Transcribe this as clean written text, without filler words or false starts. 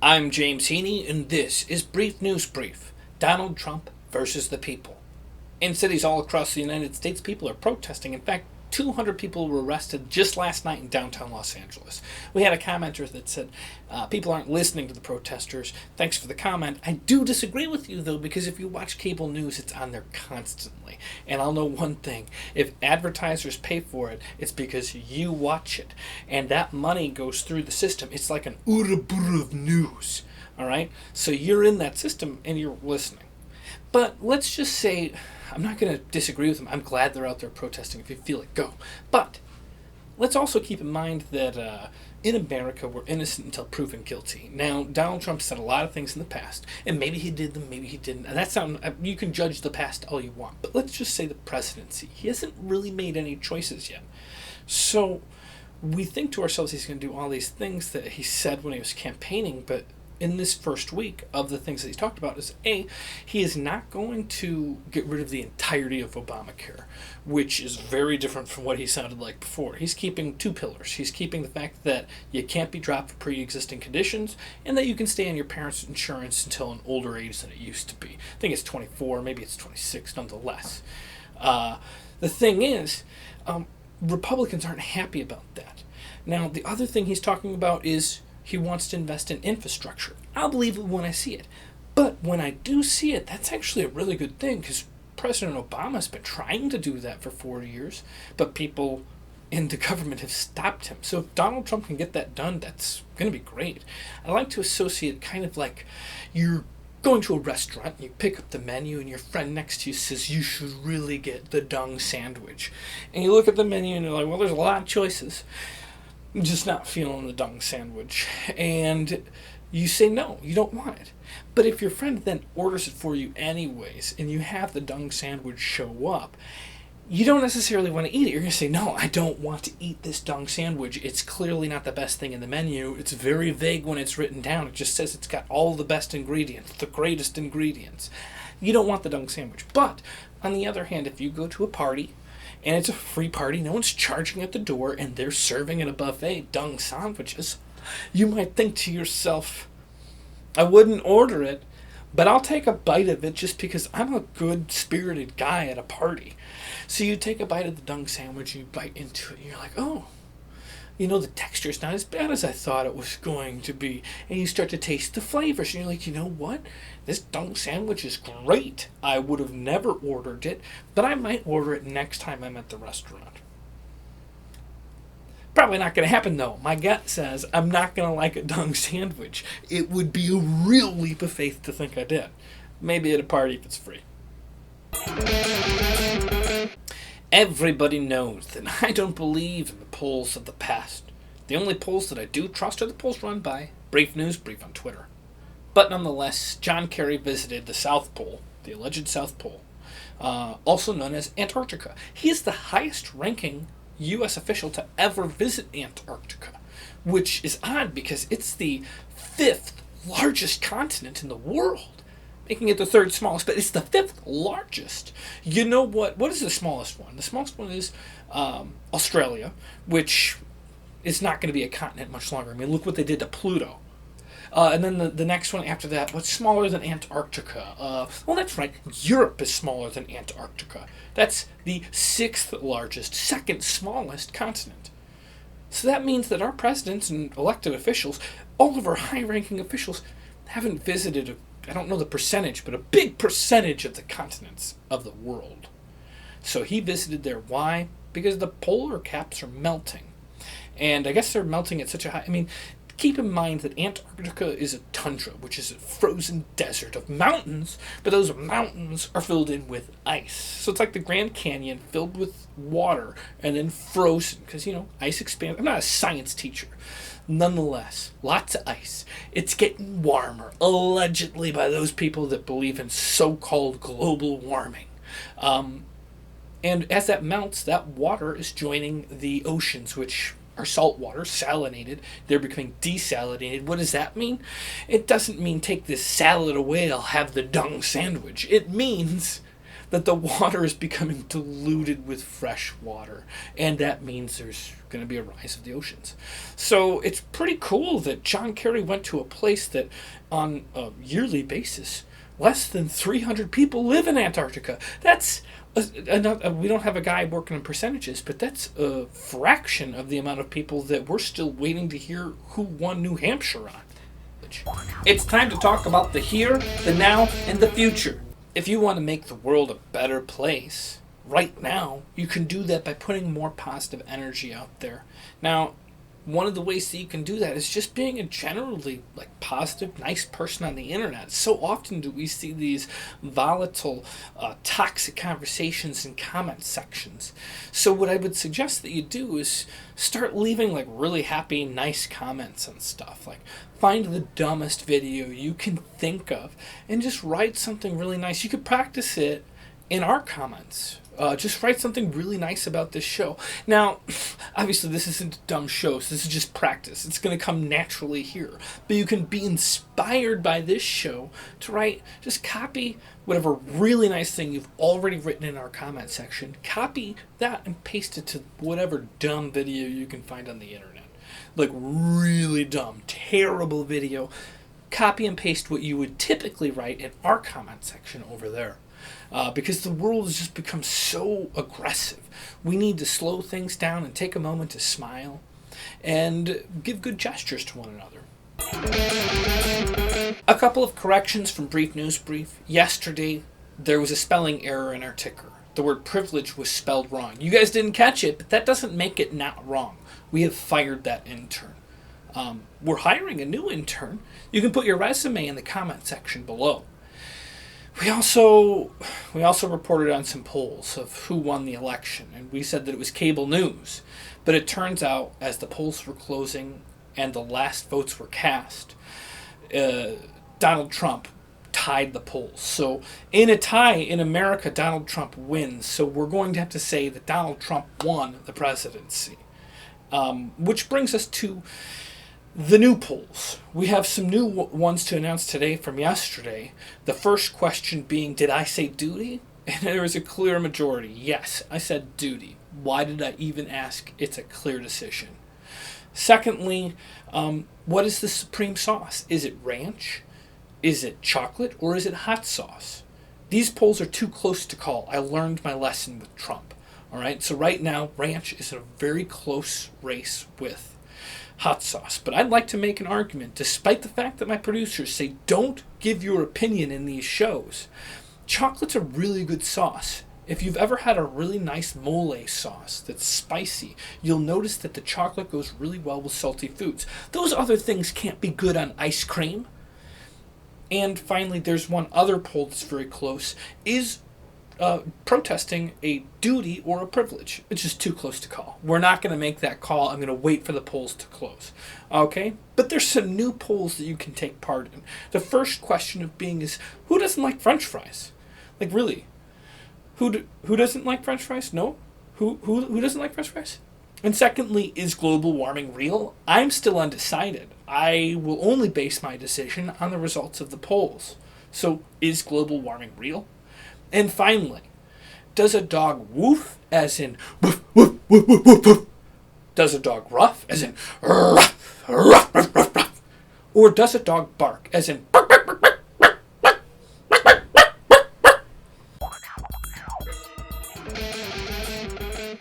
I'm James Heaney, and this is Brief News Brief. Donald Trump versus the people. In cities all across the United States, people are protesting. In fact, 200 people were arrested just last night in downtown Los Angeles. We had a commenter that said, people aren't listening to the protesters. Thanks for the comment. I do disagree with you, though, because if you watch cable news, it's on there constantly. And I'll know one thing. If advertisers pay for it, it's because you watch it. And that money goes through the system. It's like an Ouroboros of news. All right? So you're in that system and you're listening. But let's just say, I'm not going to disagree with them. I'm glad they're out there protesting. If you feel it, go. But let's also keep in mind that in America, we're innocent until proven guilty. Now, Donald Trump said a lot of things in the past, and maybe he did them, maybe he didn't. And that's not, you can judge the past all you want. But let's just say the presidency. He hasn't really made any choices yet. So we think to ourselves he's going to do all these things that he said when he was campaigning, but in this first week of the things that he's talked about is he is not going to get rid of the entirety of Obamacare, which is very different from what he sounded like before. He's keeping two pillars. He's keeping the fact that you can't be dropped for pre-existing conditions and that you can stay on your parents' insurance until an older age than it used to be. I think it's 24, maybe it's 26, nonetheless. The thing is, Republicans aren't happy about that. Now, the other thing he's talking about is he wants to invest in infrastructure. I'll believe it when I see it. But when I do see it, that's actually a really good thing because President Obama's been trying to do that for 4 years, but people in the government have stopped him. So if Donald Trump can get that done, that's going to be great. I like to associate kind of like you're going to a restaurant, and you pick up the menu, and your friend next to you says, you should really get the Dung sandwich. And you look at the menu, and you're like, well, there's a lot of choices. I'm just not feeling the Dung sandwich. And you say no, you don't want it. But if your friend then orders it for you anyways, and you have the Dung sandwich show up, you don't necessarily want to eat it. You're going to say, no, I don't want to eat this Dung sandwich. It's clearly not the best thing in the menu. It's very vague when it's written down. It just says it's got all the best ingredients, the greatest ingredients. You don't want the Dung sandwich. But, on the other hand, if you go to a party, and it's a free party, no one's charging at the door, and they're serving at a buffet Dung sandwiches, you might think to yourself, I wouldn't order it, but I'll take a bite of it just because I'm a good-spirited guy at a party. So you take a bite of the Dung sandwich, you bite into it, and you're like, oh, the texture's not as bad as I thought it was going to be. And you start to taste the flavors, and you're like, you know what? This Dung sandwich is great. I would have never ordered it, but I might order it next time I'm at the restaurant. Probably not going to happen, though. My gut says I'm not going to like a Dung sandwich. It would be a real leap of faith to think I did. Maybe at a party if it's free. Everybody knows that I don't believe in the polls of the past. The only polls that I do trust are the polls run by Brief News Brief on Twitter. But nonetheless, John Kerry visited the South Pole, the alleged South Pole, also known as Antarctica. He is the highest-ranking U.S. official to ever visit Antarctica, which is odd because it's the 5th largest continent in the world, making it the 3rd smallest, but it's the 5th largest. You know what? What is the smallest one? The smallest one is Australia, which is not going to be a continent much longer. I mean, look what they did to Pluto. And then the next one after that, what's smaller than Antarctica? Well, that's right. Europe is smaller than Antarctica. That's the 6th largest, 2nd smallest continent. So that means that our presidents and elected officials, all of our high-ranking officials, haven't visited, I don't know the percentage, but a big percentage of the continents of the world. So he visited there. Why? Because the polar caps are melting. And I guess they're melting at such a high... keep in mind that Antarctica is a tundra, which is a frozen desert of mountains, but those mountains are filled in with ice. So it's like the Grand Canyon filled with water and then frozen, because, ice expands. I'm not a science teacher. Nonetheless, lots of ice. It's getting warmer, allegedly by those people that believe in so-called global warming. And as that melts, that water is joining the oceans, which are salt water, salinated. They're becoming desalinated. What does that mean? It doesn't mean take this salad away, I'll have the Dung sandwich. It means that the water is becoming diluted with fresh water, and that means there's going to be a rise of the oceans. So it's pretty cool that John Kerry went to a place that, on a yearly basis, less than 300 people live in Antarctica. That's we don't have a guy working in percentages, but that's a fraction of the amount of people that we're still waiting to hear who won New Hampshire on. It's time to talk about the here, the now, and the future. If you want to make the world a better place right now, you can do that by putting more positive energy out there. Now, one of the ways that you can do that is just being a generally positive, nice person on the internet. So often do we see these volatile, toxic conversations in comment sections. So what I would suggest that you do is start leaving really happy, nice comments and stuff. Find the dumbest video you can think of and just write something really nice. You could practice it in our comments. Just write something really nice about this show. Now, obviously this isn't a dumb show, so this is just practice. It's going to come naturally here. But you can be inspired by this show to just copy whatever really nice thing you've already written in our comment section. Copy that and paste it to whatever dumb video you can find on the internet. Really dumb, terrible video. Copy and paste what you would typically write in our comment section over there. Because the world has just become so aggressive. We need to slow things down and take a moment to smile and give good gestures to one another. A couple of corrections from Brief News Brief. Yesterday, there was a spelling error in our ticker. The word privilege was spelled wrong. You guys didn't catch it, but that doesn't make it not wrong. We have fired that intern. We're hiring a new intern. You can put your resume in the comment section below. We also reported on some polls of who won the election, and we said that it was cable news. But it turns out, as the polls were closing and the last votes were cast, Donald Trump tied the polls. So in a tie in America, Donald Trump wins. So we're going to have to say that Donald Trump won the presidency. Which brings us to the new polls. We have some new ones to announce today from yesterday. The first question being, did I say duty? And there was a clear majority. Yes, I said duty. Why did I even ask? It's a clear decision. Secondly, what is the supreme sauce? Is it ranch? Is it chocolate? Or is it hot sauce? These polls are too close to call. I learned my lesson with Trump. All right, so right now, ranch is in a very close race with hot sauce. But I'd like to make an argument, despite the fact that my producers say don't give your opinion in these shows. Chocolate's a really good sauce. If you've ever had a really nice mole sauce that's spicy, you'll notice that the chocolate goes really well with salty foods. Those other things can't be good on ice cream. And finally, there's one other poll that's very close. Is protesting a duty or a privilege? It's just too close to call. We're not going to make that call. I'm going to wait for the polls to close. Okay? But there's some new polls that you can take part in. The first question of being is, who doesn't like French fries? Really? Who doesn't like French fries? No? Who doesn't like French fries? And secondly, is global warming real? I'm still undecided. I will only base my decision on the results of the polls. So, is global warming real? And finally, does a dog woof as in woof, woof, woof, woof, woof, woof? Does a dog ruff as in ruff, ruff, ruff, ruff, ruff? Or does a dog bark as in